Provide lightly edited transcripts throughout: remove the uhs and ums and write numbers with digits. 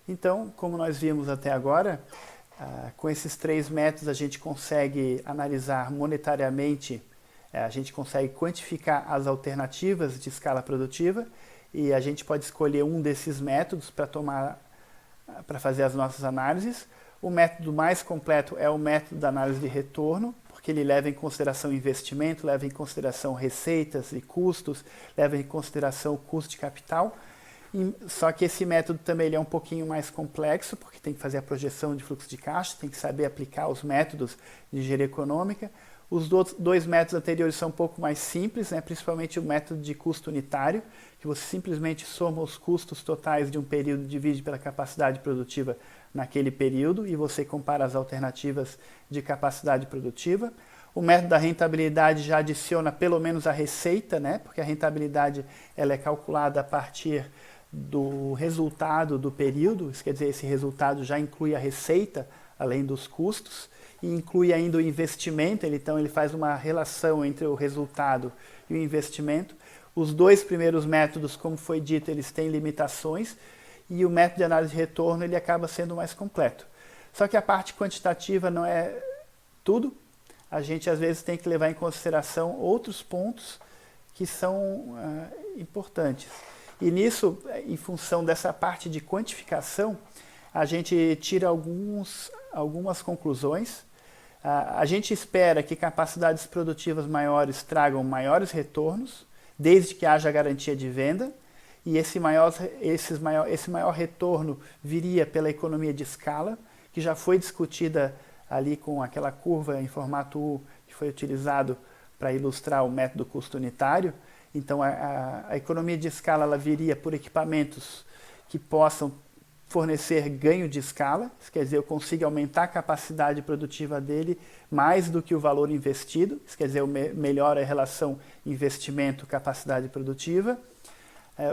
Então, como nós vimos até agora, com esses 3 métodos a gente consegue analisar monetariamente, a gente consegue quantificar as alternativas de escala produtiva e a gente pode escolher um desses métodos para fazer as nossas análises. O método mais completo é o método da análise de retorno, porque ele leva em consideração investimento, leva em consideração receitas e custos, leva em consideração o custo de capital. Só que esse método também ele é um pouquinho mais complexo, porque tem que fazer a projeção de fluxo de caixa, tem que saber aplicar os métodos de engenharia econômica. Os 2 métodos anteriores são um pouco mais simples, né? Principalmente o método de custo unitário, que você simplesmente soma os custos totais de um período e divide pela capacidade produtiva naquele período e você compara as alternativas de capacidade produtiva. O método da rentabilidade já adiciona pelo menos a receita, né? Porque a rentabilidade ela é calculada a partir do resultado do período, isso quer dizer, esse resultado já inclui a receita, além dos custos, e inclui ainda o investimento, então ele faz uma relação entre o resultado e o investimento. Os 2 primeiros métodos, como foi dito, eles têm limitações, e o método de análise de retorno ele acaba sendo mais completo. Só que a parte quantitativa não é tudo, a gente às vezes tem que levar em consideração outros pontos que são importantes. E nisso, em função dessa parte de quantificação, a gente tira algumas conclusões. A gente espera que capacidades produtivas maiores tragam maiores retornos, desde que haja garantia de venda, e esse maior retorno viria pela economia de escala, que já foi discutida ali com aquela curva em formato U, que foi utilizado para ilustrar o método custo unitário. Então, a economia de escala ela viria por equipamentos que possam fornecer ganho de escala, isso quer dizer, eu consigo aumentar a capacidade produtiva dele mais do que o valor investido, isso quer dizer, eu melhoro a relação investimento-capacidade produtiva.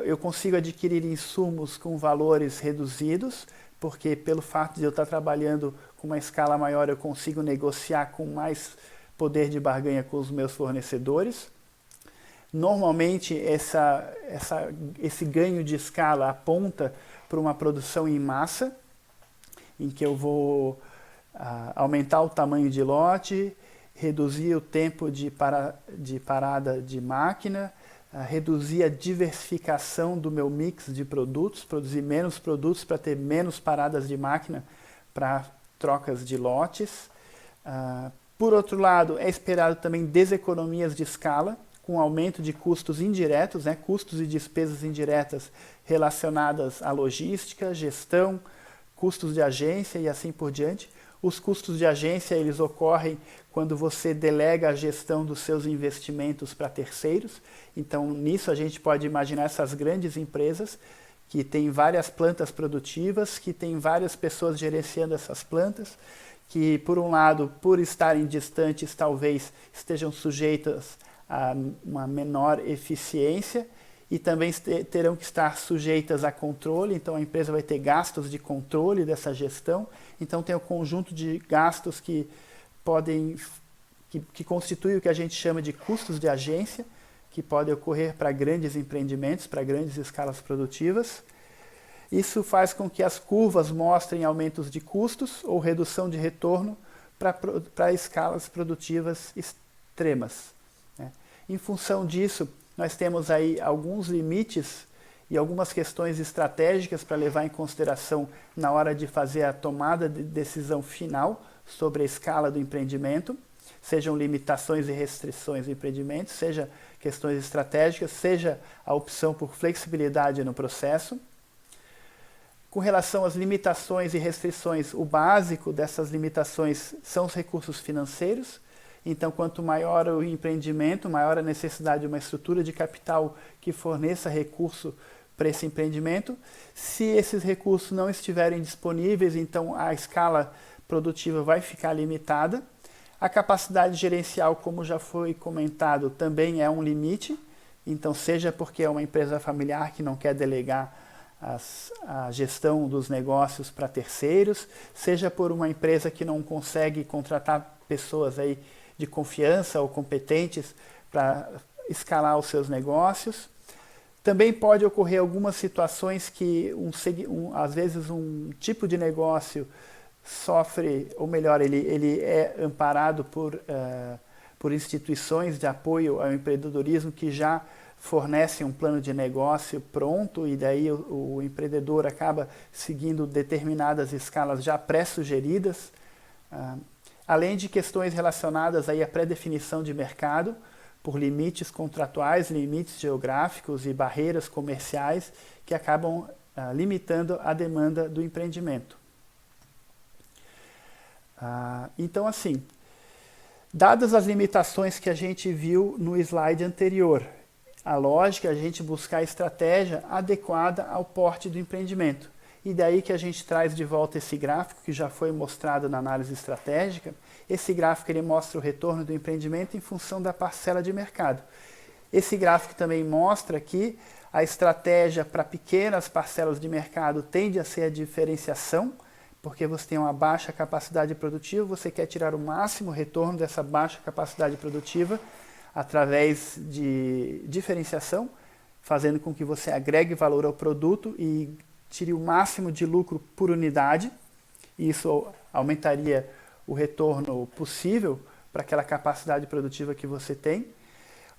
Eu consigo adquirir insumos com valores reduzidos, porque pelo fato de eu estar trabalhando com uma escala maior, eu consigo negociar com mais poder de barganha com os meus fornecedores. Normalmente, esse ganho de escala aponta para uma produção em massa, em que eu vou aumentar o tamanho de lote, reduzir o tempo de parada de máquina, reduzir a diversificação do meu mix de produtos, produzir menos produtos para ter menos paradas de máquina para trocas de lotes. Por outro lado, é esperado também deseconomias de escala, com aumento de custos indiretos, né, custos e despesas indiretas relacionadas à logística, gestão, custos de agência e assim por diante. Os custos de agência eles ocorrem quando você delega a gestão dos seus investimentos para terceiros. Então, nisso a gente pode imaginar essas grandes empresas que têm várias plantas produtivas, que têm várias pessoas gerenciando essas plantas, que, por um lado, por estarem distantes, talvez estejam sujeitas a uma menor eficiência e também terão que estar sujeitas a controle, então a empresa vai ter gastos de controle dessa gestão, então tem um conjunto de gastos que constituem o que a gente chama de custos de agência, que podem ocorrer para grandes empreendimentos, para grandes escalas produtivas. Isso faz com que as curvas mostrem aumentos de custos ou redução de retorno para escalas produtivas extremas. Em função disso, nós temos aí alguns limites e algumas questões estratégicas para levar em consideração na hora de fazer a tomada de decisão final sobre a escala do empreendimento, sejam limitações e restrições do empreendimento, seja questões estratégicas, seja a opção por flexibilidade no processo. Com relação às limitações e restrições, o básico dessas limitações são os recursos financeiros. Então, quanto maior o empreendimento, maior a necessidade de uma estrutura de capital que forneça recurso para esse empreendimento. Se esses recursos não estiverem disponíveis, então a escala produtiva vai ficar limitada. A capacidade gerencial, como já foi comentado, também é um limite. Então, seja porque é uma empresa familiar que não quer delegar a gestão dos negócios para terceiros, seja por uma empresa que não consegue contratar pessoas aí de confiança ou competentes para escalar os seus negócios, Também pode ocorrer algumas situações que, às vezes, um tipo de negócio sofre, ou melhor, ele é amparado por instituições de apoio ao empreendedorismo que já fornecem um plano de negócio pronto, e daí o empreendedor acaba seguindo determinadas escalas já pré-sugeridas, além de questões relacionadas aí à pré-definição de mercado, por limites contratuais, limites geográficos e barreiras comerciais que acabam limitando a demanda do empreendimento. Então, assim, dadas as limitações que a gente viu no slide anterior, a lógica é a gente buscar a estratégia adequada ao porte do empreendimento. E daí que a gente traz de volta esse gráfico que já foi mostrado na análise estratégica. Esse gráfico ele mostra o retorno do empreendimento em função da parcela de mercado. Esse gráfico também mostra que a estratégia para pequenas parcelas de mercado tende a ser a diferenciação, porque você tem uma baixa capacidade produtiva, você quer tirar o máximo retorno dessa baixa capacidade produtiva através de diferenciação, fazendo com que você agregue valor ao produto e tire o máximo de lucro por unidade. Isso aumentaria o retorno possível para aquela capacidade produtiva que você tem.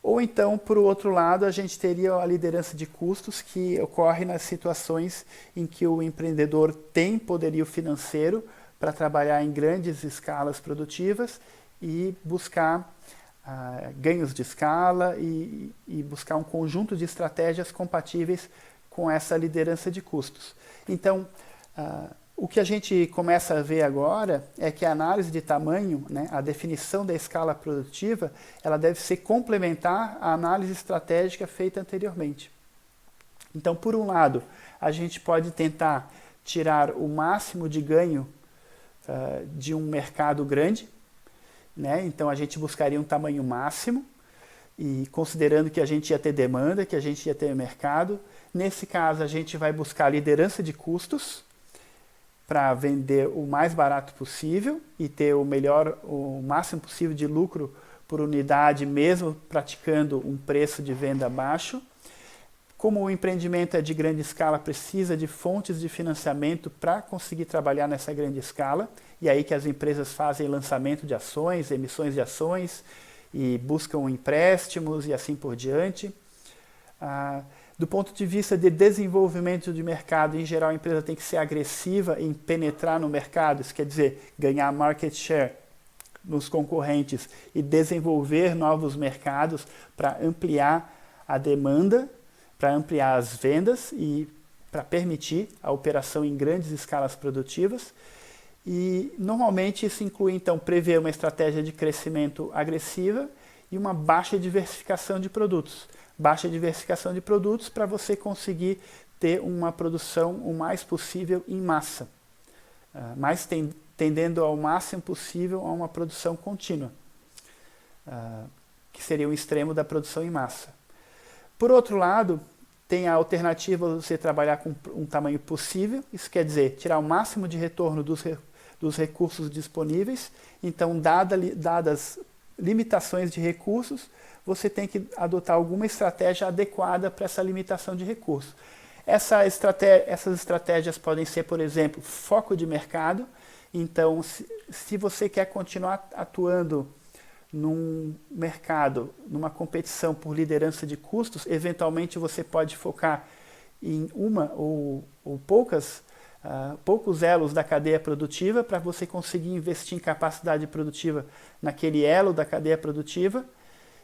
Ou então, por outro lado, a gente teria a liderança de custos, que ocorre nas situações em que o empreendedor tem poderio financeiro para trabalhar em grandes escalas produtivas e buscar ganhos de escala e buscar um conjunto de estratégias compatíveis com essa liderança de custos. Então, o que a gente começa a ver agora é que a análise de tamanho, né, a definição da escala produtiva, ela deve ser complementar à análise estratégica feita anteriormente. Então, por um lado, a gente pode tentar tirar o máximo de ganho de um mercado grande, né? Então, a gente buscaria um tamanho máximo, e considerando que a gente ia ter demanda, que a gente ia ter mercado. Nesse caso, a gente vai buscar liderança de custos para vender o mais barato possível e ter o máximo possível de lucro por unidade, mesmo praticando um preço de venda baixo. Como o empreendimento é de grande escala, precisa de fontes de financiamento para conseguir trabalhar nessa grande escala, e aí que as empresas fazem lançamento de ações, emissões de ações, e buscam empréstimos e assim por diante. Do ponto de vista de desenvolvimento de mercado, em geral a empresa tem que ser agressiva em penetrar no mercado, isso quer dizer ganhar market share nos concorrentes e desenvolver novos mercados para ampliar a demanda, para ampliar as vendas e para permitir a operação em grandes escalas produtivas. E normalmente isso inclui então prever uma estratégia de crescimento agressiva e uma baixa diversificação de produtos. Baixa diversificação de produtos para você conseguir ter uma produção o mais possível em massa, mas tendendo ao máximo possível a uma produção contínua, que seria o extremo da produção em massa. Por outro lado, tem a alternativa de você trabalhar com um tamanho possível, isso quer dizer tirar o máximo de retorno dos recursos disponíveis. Então, dadas limitações de recursos, você tem que adotar alguma estratégia adequada para essa limitação de recursos. Essas estratégias podem ser, por exemplo, foco de mercado. Então, se você quer continuar atuando num mercado, numa competição por liderança de custos, eventualmente você pode focar em uma ou poucos elos da cadeia produtiva para você conseguir investir em capacidade produtiva naquele elo da cadeia produtiva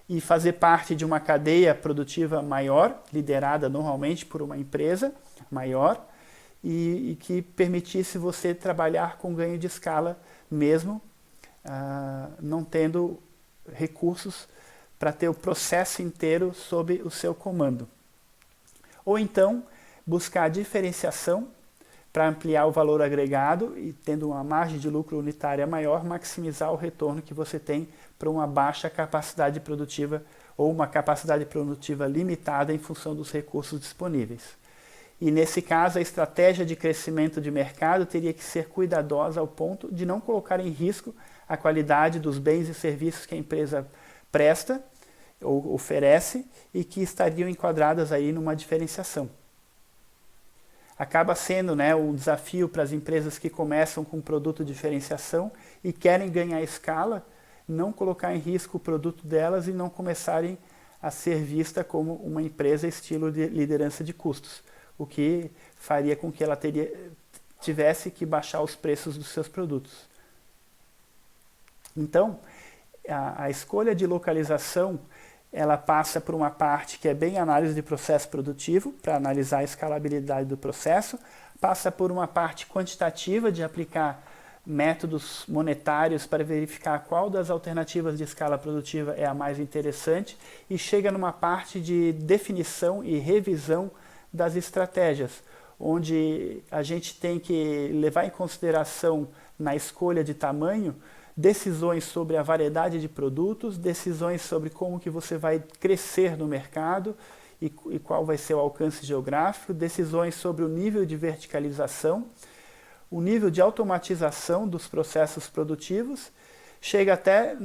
e fazer parte de uma cadeia produtiva maior, liderada normalmente por uma empresa maior, e que permitisse você trabalhar com ganho de escala mesmo não tendo recursos para ter o processo inteiro sob o seu comando. Ou então, buscar diferenciação para ampliar o valor agregado e, tendo uma margem de lucro unitária maior, maximizar o retorno que você tem para uma baixa capacidade produtiva ou uma capacidade produtiva limitada em função dos recursos disponíveis. E nesse caso, a estratégia de crescimento de mercado teria que ser cuidadosa ao ponto de não colocar em risco a qualidade dos bens e serviços que a empresa presta oferece e que estariam enquadradas aí numa diferenciação. Acaba sendo, né, um desafio para as empresas que começam com produto de diferenciação e querem ganhar escala, não colocar em risco o produto delas e não começarem a ser vista como uma empresa estilo de liderança de custos, o que faria com que ela tivesse que baixar os preços dos seus produtos. Então, a escolha de localização, ela passa por uma parte que é bem análise de processo produtivo, para analisar a escalabilidade do processo, passa por uma parte quantitativa de aplicar métodos monetários para verificar qual das alternativas de escala produtiva é a mais interessante e chega numa parte de definição e revisão das estratégias, onde a gente tem que levar em consideração na escolha de tamanho decisões sobre a variedade de produtos, decisões sobre como que você vai crescer no mercado e qual vai ser o alcance geográfico, decisões sobre o nível de verticalização, o nível de automatização dos processos produtivos, chega até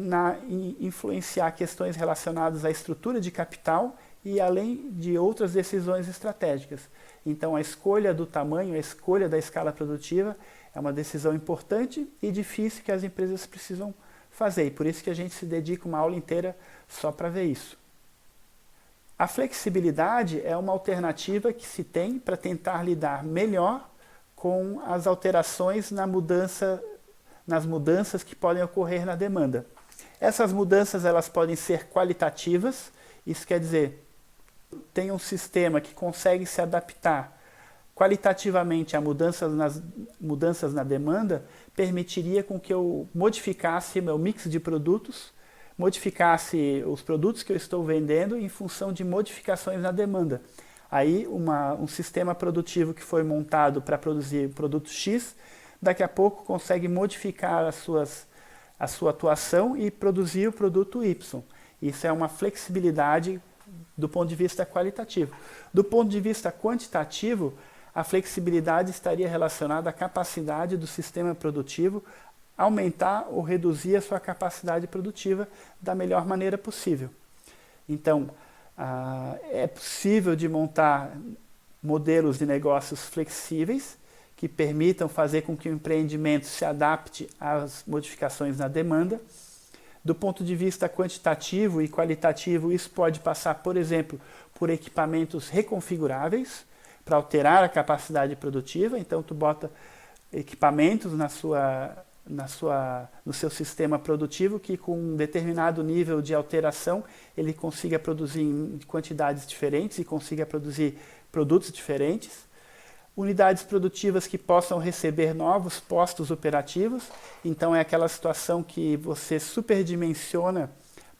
influenciar questões relacionadas à estrutura de capital e além de outras decisões estratégicas. Então a escolha do tamanho, a escolha da escala produtiva é uma decisão importante e difícil que as empresas precisam fazer. E por isso que a gente se dedica uma aula inteira só para ver isso. A flexibilidade é uma alternativa que se tem para tentar lidar melhor com as alterações nas mudanças que podem ocorrer na demanda. Essas mudanças elas podem ser qualitativas, isso quer dizer, tem um sistema que consegue se adaptar qualitativamente a mudanças na demanda, permitiria com que eu modificasse meu mix de produtos, modificasse os produtos que eu estou vendendo em função de modificações na demanda. Aí um sistema produtivo que foi montado para produzir produto X, daqui a pouco consegue modificar a sua atuação e produzir o produto Y. Isso é uma flexibilidade do ponto de vista qualitativo. Do ponto de vista quantitativo, a flexibilidade estaria relacionada à capacidade do sistema produtivo aumentar ou reduzir a sua capacidade produtiva da melhor maneira possível. Então, é possível de montar modelos de negócios flexíveis que permitam fazer com que o empreendimento se adapte às modificações na demanda. Do ponto de vista quantitativo e qualitativo, isso pode passar, por exemplo, por equipamentos reconfiguráveis para alterar a capacidade produtiva. Então, tu bota equipamentos no seu sistema produtivo que com um determinado nível de alteração ele consiga produzir em quantidades diferentes e consiga produzir produtos diferentes. Unidades produtivas que possam receber novos postos operativos, então é aquela situação que você superdimensiona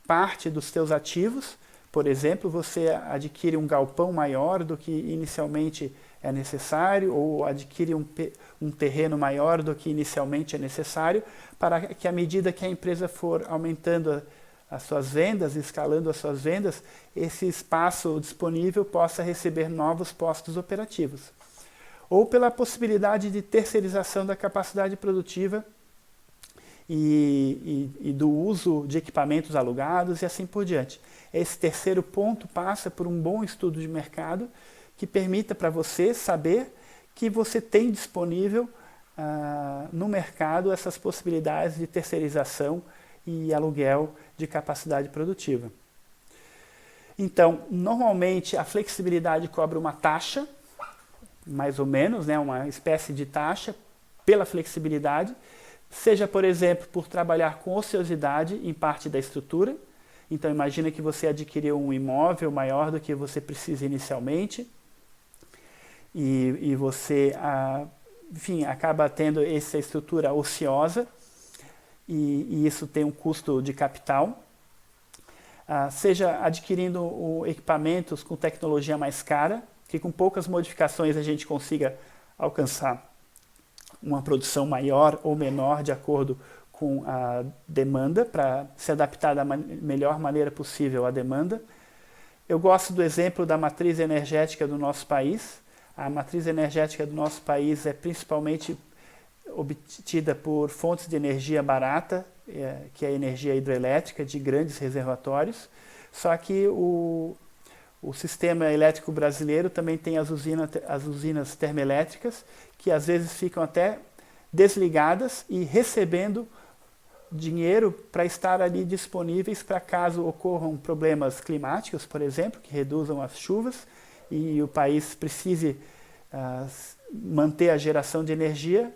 parte dos seus ativos, por exemplo, você adquire um galpão maior do que inicialmente é necessário, ou adquire um terreno maior do que inicialmente é necessário, para que à medida que a empresa for aumentando as suas vendas, escalando as suas vendas, esse espaço disponível possa receber novos postos operativos. Ou pela possibilidade de terceirização da capacidade produtiva e do uso de equipamentos alugados e assim por diante. Esse terceiro ponto passa por um bom estudo de mercado que permita para você saber que você tem disponível no mercado essas possibilidades de terceirização e aluguel de capacidade produtiva. Então, normalmente a flexibilidade cobra uma taxa, mais ou menos, né, uma espécie de taxa pela flexibilidade, seja, por exemplo, por trabalhar com ociosidade em parte da estrutura. Então, imagina que você adquiriu um imóvel maior do que você precisa inicialmente e você, enfim, acaba tendo essa estrutura ociosa e isso tem um custo de capital. Seja adquirindo equipamentos com tecnologia mais cara, que com poucas modificações a gente consiga alcançar uma produção maior ou menor de acordo com a demanda, para se adaptar da melhor maneira possível à demanda. Eu gosto do exemplo da matriz energética do nosso país. A matriz energética do nosso país é principalmente obtida por fontes de energia barata, que é a energia hidrelétrica de grandes reservatórios. só que o sistema elétrico brasileiro também tem as usinas termoelétricas, que às vezes ficam até desligadas e recebendo dinheiro para estar ali disponíveis para caso ocorram problemas climáticos, por exemplo, que reduzam as chuvas e o país precise manter a geração de energia,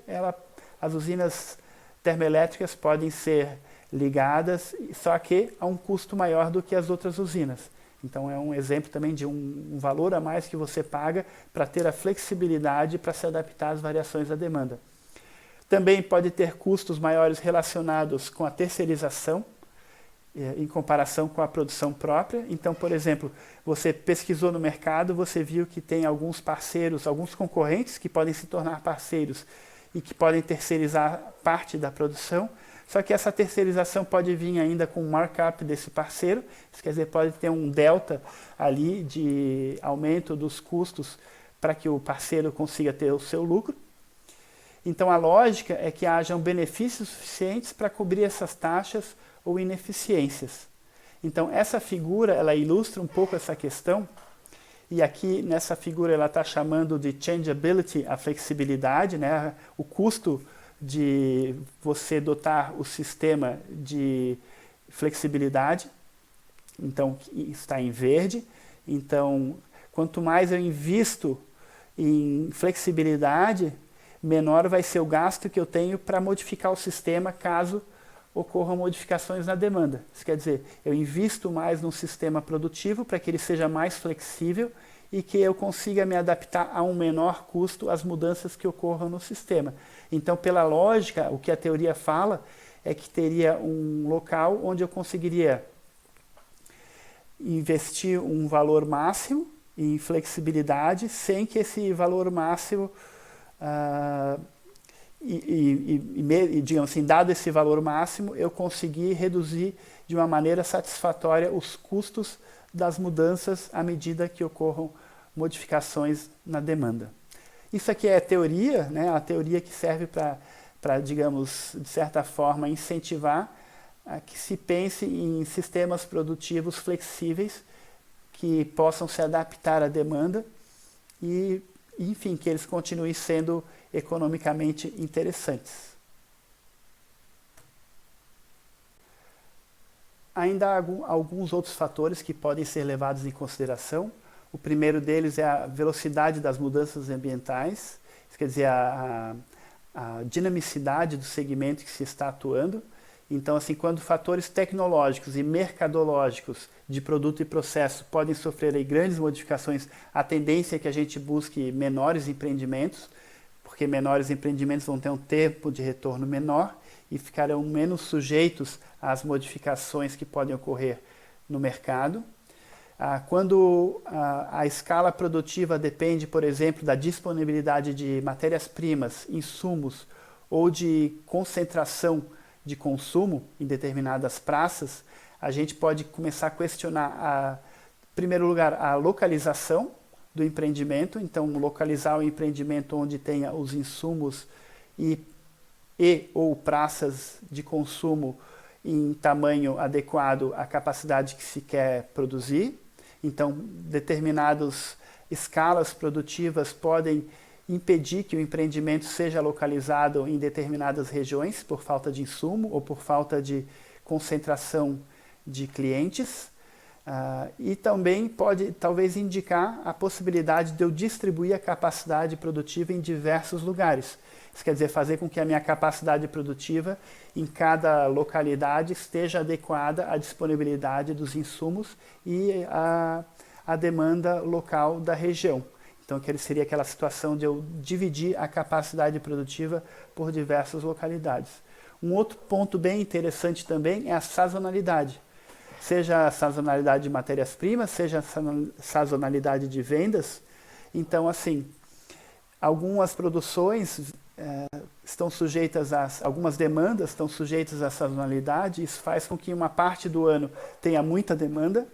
as usinas termoelétricas podem ser ligadas, só que a um custo maior do que as outras usinas. Então é um exemplo também de um valor a mais que você paga para ter a flexibilidade para se adaptar às variações da demanda. Também pode ter custos maiores relacionados com a terceirização, em comparação com a produção própria. Então, por exemplo, você pesquisou no mercado, você viu que tem alguns parceiros, alguns concorrentes que podem se tornar parceiros e que podem terceirizar parte da produção, só que essa terceirização pode vir ainda com o markup desse parceiro, isso quer dizer, pode ter um delta ali de aumento dos custos para que o parceiro consiga ter o seu lucro. Então a lógica é que hajam benefícios suficientes para cobrir essas taxas ou ineficiências. Então essa figura ela ilustra um pouco essa questão, e aqui nessa figura ela está chamando de changeability, a flexibilidade, né? O custo de você dotar o sistema de flexibilidade, então está em verde. Então quanto mais eu invisto em flexibilidade, menor vai ser o gasto que eu tenho para modificar o sistema caso ocorram modificações na demanda. Isso quer dizer, eu invisto mais no sistema produtivo para que ele seja mais flexível e que eu consiga me adaptar a um menor custo às mudanças que ocorram no sistema. Então, pela lógica, o que a teoria fala é que teria um local onde eu conseguiria investir um valor máximo em flexibilidade sem que esse valor máximo digamos assim, dado esse valor máximo, eu consegui reduzir de uma maneira satisfatória os custos das mudanças à medida que ocorram modificações na demanda. Isso aqui é teoria, né? A teoria que serve para, digamos, de certa forma, incentivar a que se pense em sistemas produtivos flexíveis que possam se adaptar à demanda e, enfim, que eles continuem sendo economicamente interessantes. Ainda há alguns outros fatores que podem ser levados em consideração. O primeiro deles é a velocidade das mudanças ambientais, isso quer dizer, a dinamicidade do segmento que se está atuando. Então, assim, quando fatores tecnológicos e mercadológicos de produto e processo podem sofrer aí grandes modificações, a tendência é que a gente busque menores empreendimentos, porque menores empreendimentos vão ter um tempo de retorno menor e ficarão menos sujeitos às modificações que podem ocorrer no mercado. Quando a escala produtiva depende, por exemplo, da disponibilidade de matérias-primas, insumos ou de concentração de consumo em determinadas praças, a gente pode começar a questionar, em primeiro lugar, a localização do empreendimento. Então, localizar o empreendimento onde tenha os insumos e ou praças de consumo em tamanho adequado à capacidade que se quer produzir. Então, determinadas escalas produtivas podem impedir que o empreendimento seja localizado em determinadas regiões por falta de insumo ou por falta de concentração de clientes. E também pode talvez indicar a possibilidade de eu distribuir a capacidade produtiva em diversos lugares. Isso quer dizer, fazer com que a minha capacidade produtiva em cada localidade esteja adequada à disponibilidade dos insumos e à demanda local da região. Então, seria aquela situação de eu dividir a capacidade produtiva por diversas localidades. Um outro ponto bem interessante também é a sazonalidade. Seja a sazonalidade de matérias-primas, seja a sazonalidade de vendas. Então, assim, algumas produções estão sujeitas algumas demandas estão sujeitas à sazonalidade. Isso faz com que uma parte do ano tenha muita demanda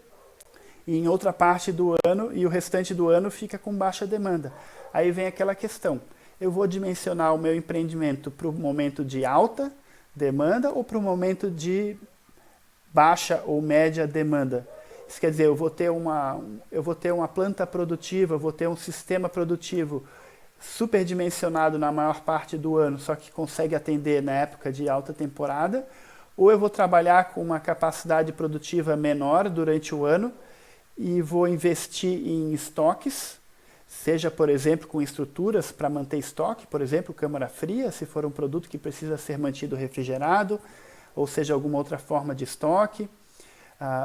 e em outra parte do ano e o restante do ano fica com baixa demanda. Aí vem aquela questão, eu vou dimensionar o meu empreendimento para o momento de alta demanda ou para o momento de baixa ou média demanda? Isso quer dizer, eu vou ter uma planta produtiva, eu vou ter um sistema produtivo superdimensionado na maior parte do ano, só que consegue atender na época de alta temporada, ou eu vou trabalhar com uma capacidade produtiva menor durante o ano e vou investir em estoques, seja, por exemplo, com estruturas para manter estoque, por exemplo, câmara fria, se for um produto que precisa ser mantido refrigerado, ou seja, alguma outra forma de estoque.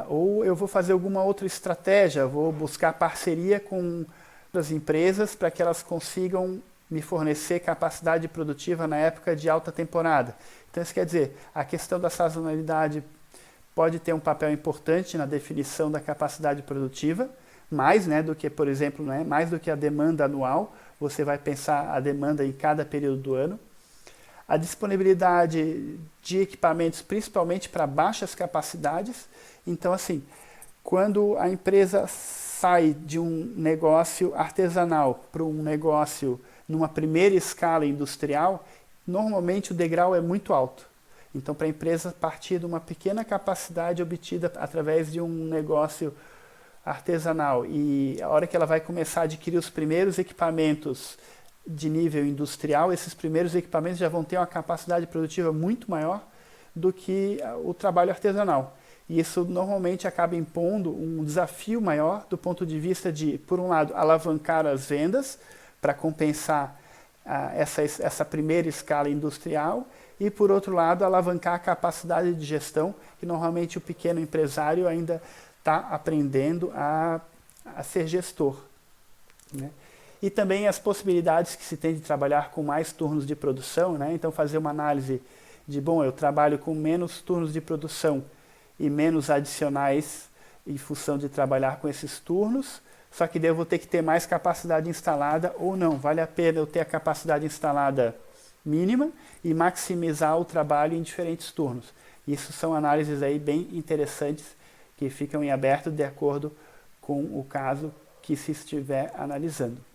Ou eu vou fazer alguma outra estratégia, vou buscar parceria com as empresas para que elas consigam me fornecer capacidade produtiva na época de alta temporada. Então isso quer dizer, a questão da sazonalidade pode ter um papel importante na definição da capacidade produtiva, mais, né, do que, por exemplo, né, mais do que a demanda anual, você vai pensar a demanda em cada período do ano. A disponibilidade de equipamentos, principalmente para baixas capacidades. Então, assim, quando a empresa sai de um negócio artesanal para um negócio numa primeira escala industrial, normalmente o degrau é muito alto. Então, para a empresa partir de uma pequena capacidade obtida através de um negócio artesanal e a hora que ela vai começar a adquirir os primeiros equipamentos de nível industrial, esses primeiros equipamentos já vão ter uma capacidade produtiva muito maior do que o trabalho artesanal. E isso normalmente acaba impondo um desafio maior do ponto de vista de, por um lado, alavancar as vendas para compensar essa primeira escala industrial e, por outro lado, alavancar a capacidade de gestão, que normalmente o pequeno empresário ainda está aprendendo a ser gestor, né? E também as possibilidades que se tem de trabalhar com mais turnos de produção, né? Então fazer uma análise de, bom, eu trabalho com menos turnos de produção e menos adicionais em função de trabalhar com esses turnos, só que daí eu vou ter que ter mais capacidade instalada ou não. Vale a pena eu ter a capacidade instalada mínima e maximizar o trabalho em diferentes turnos. Isso são análises aí bem interessantes que ficam em aberto de acordo com o caso que se estiver analisando.